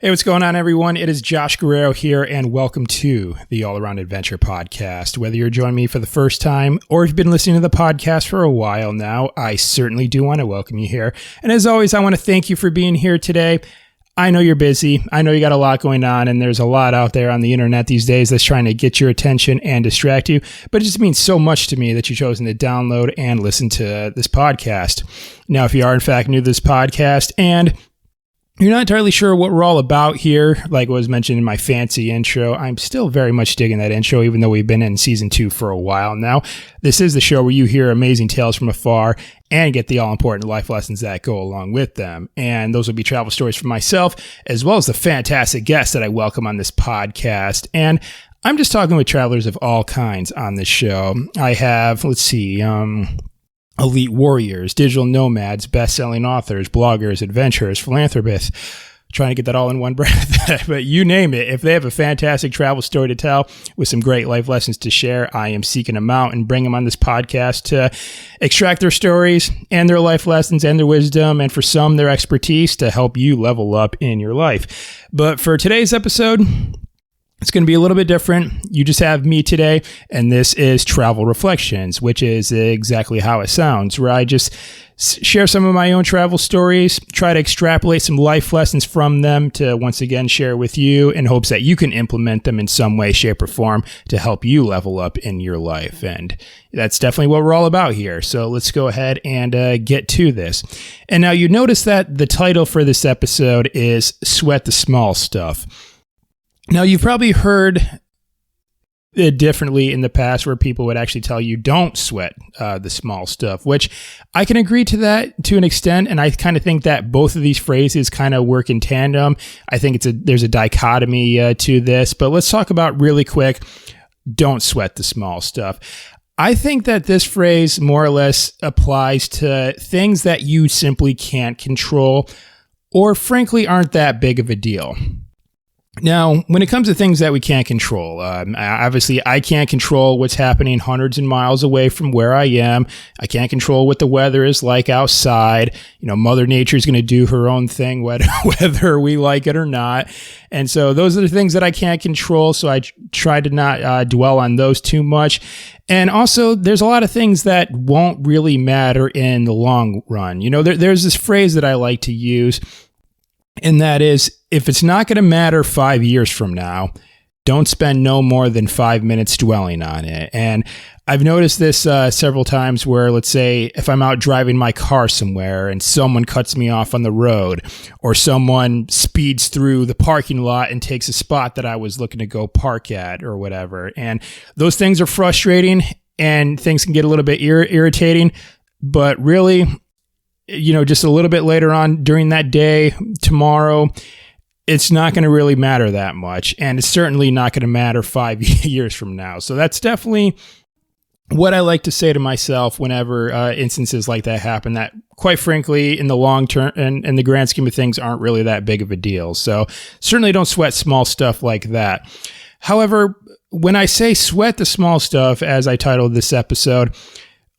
Hey, what's going on, everyone? It is Josh Guerrero here, and welcome to the All Around Adventure Podcast. Whether you're joining me for the first time or if you've been listening to the podcast for a while now, I certainly do want to welcome you here. And as always, I want to thank you for being here today. I know you're busy. I know you got a lot going on, and there's a lot out there on the internet these days that's trying to get your attention and distract you. But it just means so much to me that you've chosen to download and listen to this podcast. Now, if you are in fact new to this podcast and you're not entirely sure what we're all about here, like was mentioned in my fancy intro, I'm still very much digging that intro, even though we've been in season 2 for a while now. This is the show where you hear amazing tales from afar and get the all-important life lessons that go along with them. And those will be travel stories from myself, as well as the fantastic guests that I welcome on this podcast. And I'm just talking with travelers of all kinds on this show. I have, elite warriors, digital nomads, best-selling authors, bloggers, adventurers, philanthropists, trying to get that all in one breath. But you name it. If they have a fantastic travel story to tell with some great life lessons to share, I am seeking them out and bring them on this podcast to extract their stories and their life lessons and their wisdom, and for some, their expertise to help you level up in your life. But for today's episode, it's going to be a little bit different. You just have me today, and this is Travel Reflections, which is exactly how it sounds, where I just share some of my own travel stories, try to extrapolate some life lessons from them to once again share with you in hopes that you can implement them in some way, shape, or form to help you level up in your life. And that's definitely what we're all about here. So let's go ahead and get to this. And now you notice that the title for this episode is Sweat the Small Stuff. Now, you've probably heard it differently in the past where people would actually tell you don't sweat the small stuff, which I can agree to that to an extent. And I kind of think that both of these phrases kind of work in tandem. I think there's a dichotomy to this, but let's talk about really quick, don't sweat the small stuff. I think that this phrase more or less applies to things that you simply can't control or frankly aren't that big of a deal. Now, when it comes to things that we can't control, obviously I can't control what's happening hundreds of miles away from where I am. I can't control what the weather is like outside. You know, Mother Nature is going to do her own thing, whether we like it or not. And so those are the things that I can't control. So I try to not dwell on those too much. And also, there's a lot of things that won't really matter in the long run. You know, there's this phrase that I like to use, and that is, if it's not going to matter 5 years from now, don't spend no more than 5 minutes dwelling on it. And I've noticed this several times where, let's say, if I'm out driving my car somewhere and someone cuts me off on the road, or someone speeds through the parking lot and takes a spot that I was looking to go park at or whatever. And those things are frustrating and things can get a little bit irritating, but really, you know, just a little bit later on during that day, tomorrow, it's not going to really matter that much. And it's certainly not going to matter 5 years from now. So that's definitely what I like to say to myself whenever instances like that happen, that quite frankly, in the long term and in the grand scheme of things, aren't really that big of a deal. So certainly don't sweat small stuff like that. However, when I say sweat the small stuff, as I titled this episode,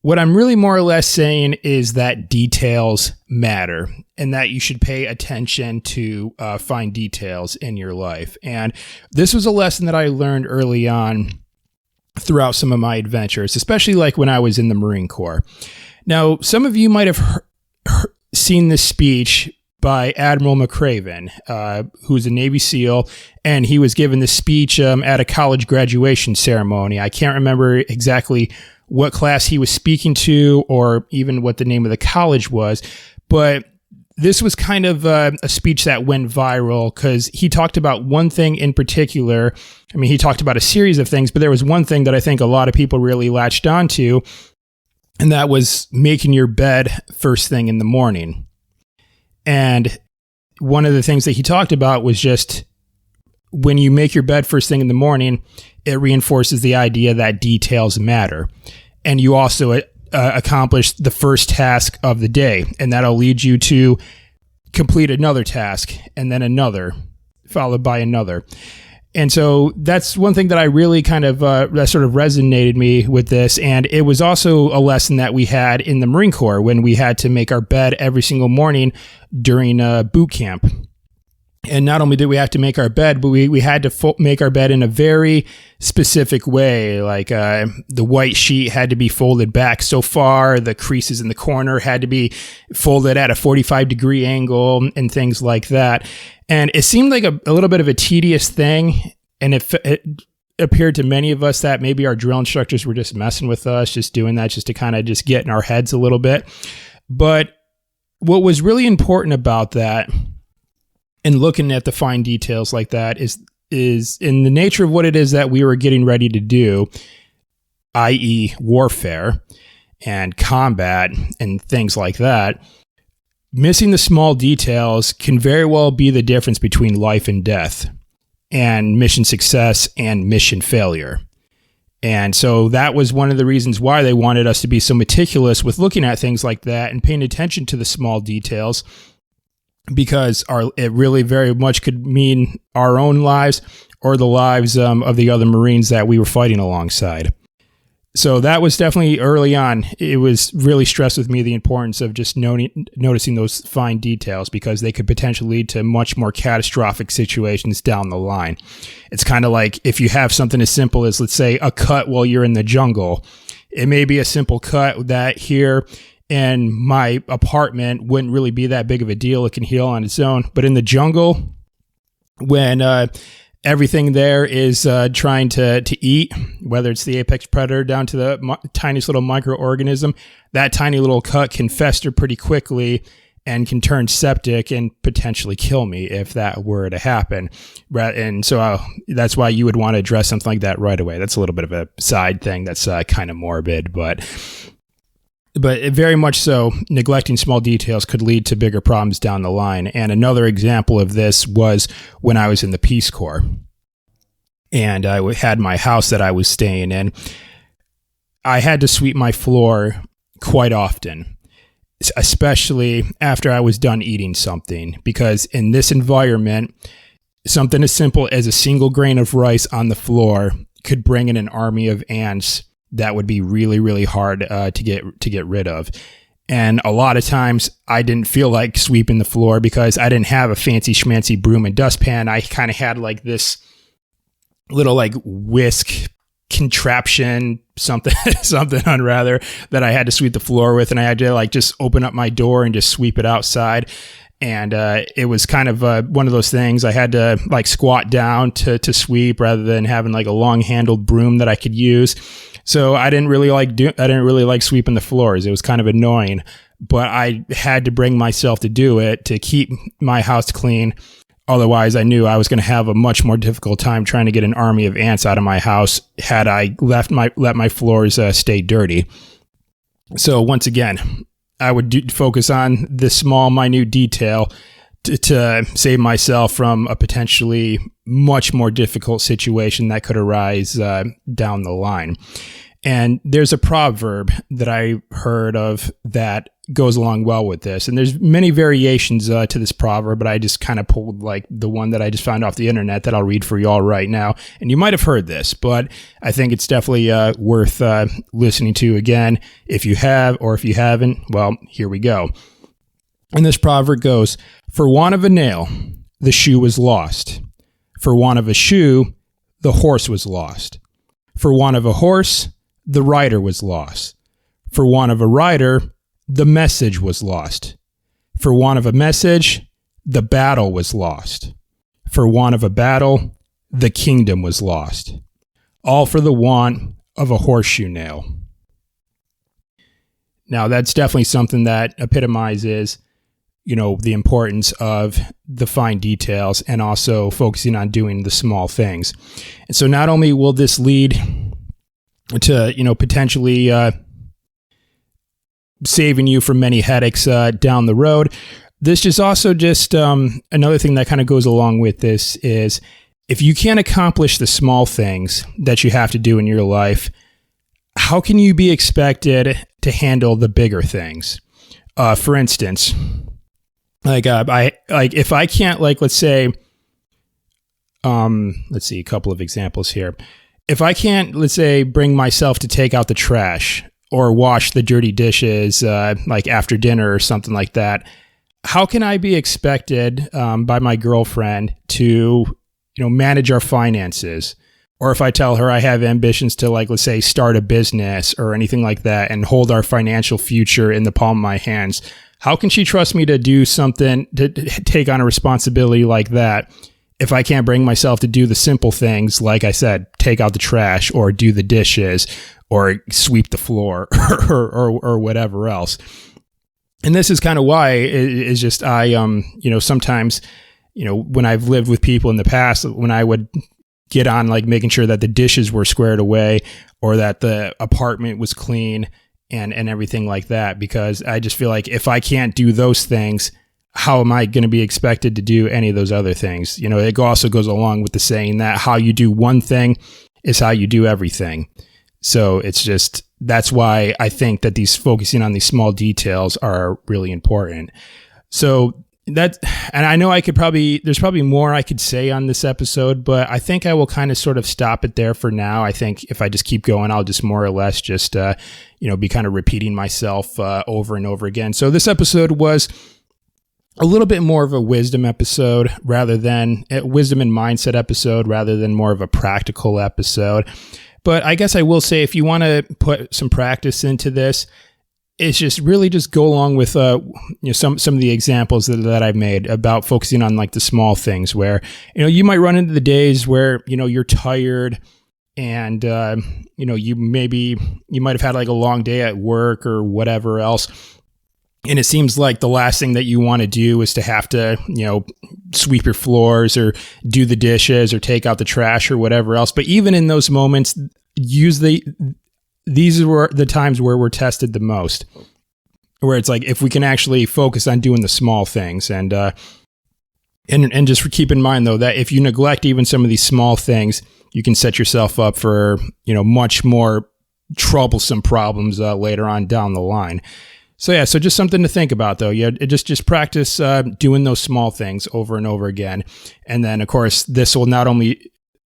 what I'm really more or less saying is that details matter and that you should pay attention to fine details in your life. And this was a lesson that I learned early on throughout some of my adventures, especially like when I was in the Marine Corps. Now, some of you might have seen this speech by Admiral McRaven, who's a Navy SEAL, and he was given this speech at a college graduation ceremony. I can't remember exactly what class he was speaking to or even what the name of the college was, but this was kind of a speech that went viral because he talked about one thing in particular. I mean, he talked about a series of things, but there was one thing that I think a lot of people really latched onto, and that was making your bed first thing in the morning. And one of the things that he talked about was just when you make your bed first thing in the morning, it reinforces the idea that details matter. And you also accomplish the first task of the day, and that'll lead you to complete another task and then another, followed by another. And so that's one thing that I really kind of, that sort of resonated me with this. And it was also a lesson that we had in the Marine Corps when we had to make our bed every single morning during boot camp. And not only did we have to make our bed, but we had to make our bed in a very specific way. Like the white sheet had to be folded back so far, the creases in the corner had to be folded at a 45-degree angle and things like that. And it seemed like a little bit of a tedious thing. And it appeared to many of us that maybe our drill instructors were just messing with us, just doing that just to kind of just get in our heads a little bit. But what was really important about that, and looking at the fine details like that, is in the nature of what it is that we were getting ready to do, i.e. warfare and combat and things like that. Missing the small details can very well be the difference between life and death, and mission success and mission failure. And so that was one of the reasons why they wanted us to be so meticulous with looking at things like that and paying attention to the small details, because it really very much could mean our own lives or the lives of the other Marines that we were fighting alongside. So that was definitely early on. It was really stressed with me the importance of just noticing those fine details, because they could potentially lead to much more catastrophic situations down the line. It's kind of like if you have something as simple as, let's say, a cut while you're in the jungle. It may be a simple cut that here in my apartment wouldn't really be that big of a deal. It can heal on its own. But in the jungle, when everything there is trying to eat, whether it's the apex predator down to the tiniest little microorganism, that tiny little cut can fester pretty quickly and can turn septic and potentially kill me if that were to happen. And so that's why you would want to address something like that right away. That's a little bit of a side thing that's kind of morbid, but very much so, neglecting small details could lead to bigger problems down the line. And another example of this was when I was in the Peace Corps. And I had my house that I was staying in. I had to sweep my floor quite often, especially after I was done eating something. Because in this environment, something as simple as a single grain of rice on the floor could bring in an army of ants that would be really, really hard to get rid of. And a lot of times I didn't feel like sweeping the floor because I didn't have a fancy schmancy broom and dustpan. I kind of had like this little like whisk contraption, something on rather, that I had to sweep the floor with. And I had to like just open up my door and just sweep it outside. And it was kind of one of those things. I had to like squat down to sweep rather than having like a long handled broom that I could use. So I didn't really like sweeping the floors. It was kind of annoying, but I had to bring myself to do it to keep my house clean. Otherwise, I knew I was going to have a much more difficult time trying to get an army of ants out of my house had I let my floors stay dirty. So once again, I would focus on this small, minute detail to save myself from a potentially much more difficult situation that could arise down the line. And there's a proverb that I heard of that goes along well with this. And there's many variations to this proverb, but I just kind of pulled like the one that I just found off the internet that I'll read for y'all right now. And you might have heard this, but I think it's definitely worth listening to again. If you have, or if you haven't, well, here we go. And this proverb goes, "For want of a nail, the shoe was lost. For want of a shoe, the horse was lost. For want of a horse, the rider was lost. For want of a rider, the message was lost. For want of a message, the battle was lost. For want of a battle, the kingdom was lost. All for the want of a horseshoe nail." Now, that's definitely something that epitomizes, the importance of the fine details and also focusing on doing the small things. And so not only will this lead to, potentially saving you from many headaches down the road, this is also just another thing that kind of goes along with this is if you can't accomplish the small things that you have to do in your life, how can you be expected to handle the bigger things? For instance, if I can't, let's see a couple of examples here. If I can't, let's say, bring myself to take out the trash or wash the dirty dishes, after dinner or something like that, how can I be expected by my girlfriend to, manage our finances? Or if I tell her I have ambitions to, like, let's say, start a business or anything like that and hold our financial future in the palm of my hands, how can she trust me to do something, to take on a responsibility like that, if I can't bring myself to do the simple things, like I said, take out the trash or do the dishes or sweep the floor or whatever else? And this is kind of why it's just sometimes, when I've lived with people in the past, when I would get on like making sure that the dishes were squared away or that the apartment was clean and everything like that, because I just feel like if I can't do those things, how am I going to be expected to do any of those other things? It also goes along with the saying that how you do one thing is how you do everything. So it's just, that's why I think that focusing on these small details are really important. So and I know there's probably more I could say on this episode, but I think I will kind of sort of stop it there for now. I think if I just keep going, I'll just more or less just, be kind of repeating myself over and over again. So this episode was a little bit more of a wisdom episode wisdom and mindset episode rather than more of a practical episode. But I guess I will say, if you want to put some practice into this, it's just really just go along with some of the examples that I've made about focusing on like the small things where, you might run into the days where, you're tired and, you might have had like a long day at work or whatever else. And it seems like the last thing that you want to do is to have to, sweep your floors or do the dishes or take out the trash or whatever else. But even in those moments, these were the times where we're tested the most, where it's like, if we can actually focus on doing the small things and just keep in mind though, that if you neglect even some of these small things, you can set yourself up for, much more troublesome problems later on down the line. So just something to think about though. Yeah, just practice doing those small things over and over again. And then of course, this will not only,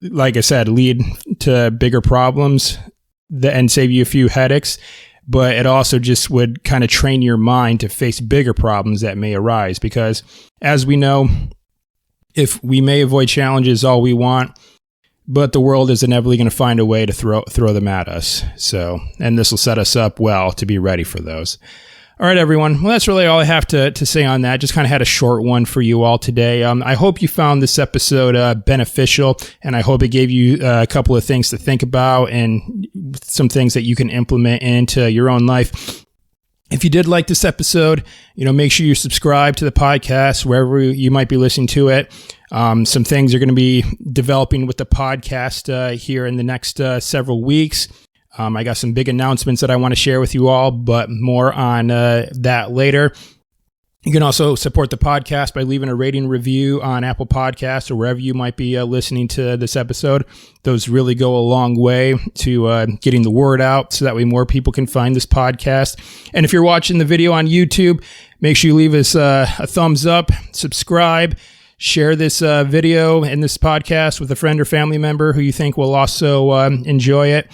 like I said, lead to bigger problems and save you a few headaches, but it also just would kind of train your mind to face bigger problems that may arise. Because as we know, if we may avoid challenges all we want, but the world is inevitably going to find a way to throw them at us. So, and this will set us up well to be ready for those. All right, everyone. Well, that's really all I have to say on that. Just kind of had a short one for you all today. I hope you found this episode beneficial, and I hope it gave you a couple of things to think about and some things that you can implement into your own life. If you did like this episode, make sure you subscribe to the podcast wherever you might be listening to it. Some things are going to be developing with the podcast here in the next several weeks. I got some big announcements that I want to share with you all, but more on that later. You can also support the podcast by leaving a rating review on Apple Podcasts or wherever you might be listening to this episode. Those really go a long way to getting the word out so that way more people can find this podcast. And if you're watching the video on YouTube, make sure you leave us a thumbs up, subscribe, share this video and this podcast with a friend or family member who you think will also enjoy it.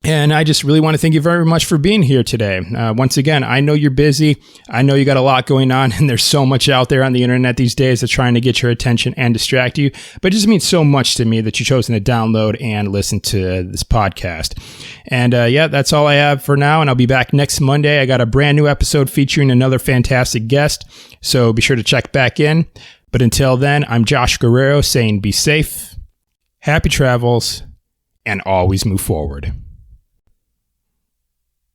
And I just really want to thank you very much for being here today. Once again, I know you're busy. I know you got a lot going on, and there's so much out there on the internet these days that's trying to get your attention and distract you. But it just means so much to me that you've chosen to download and listen to this podcast. And that's all I have for now. And I'll be back next Monday. I got a brand new episode featuring another fantastic guest. So be sure to check back in. But until then, I'm Josh Guerrero saying be safe, happy travels, and always move forward.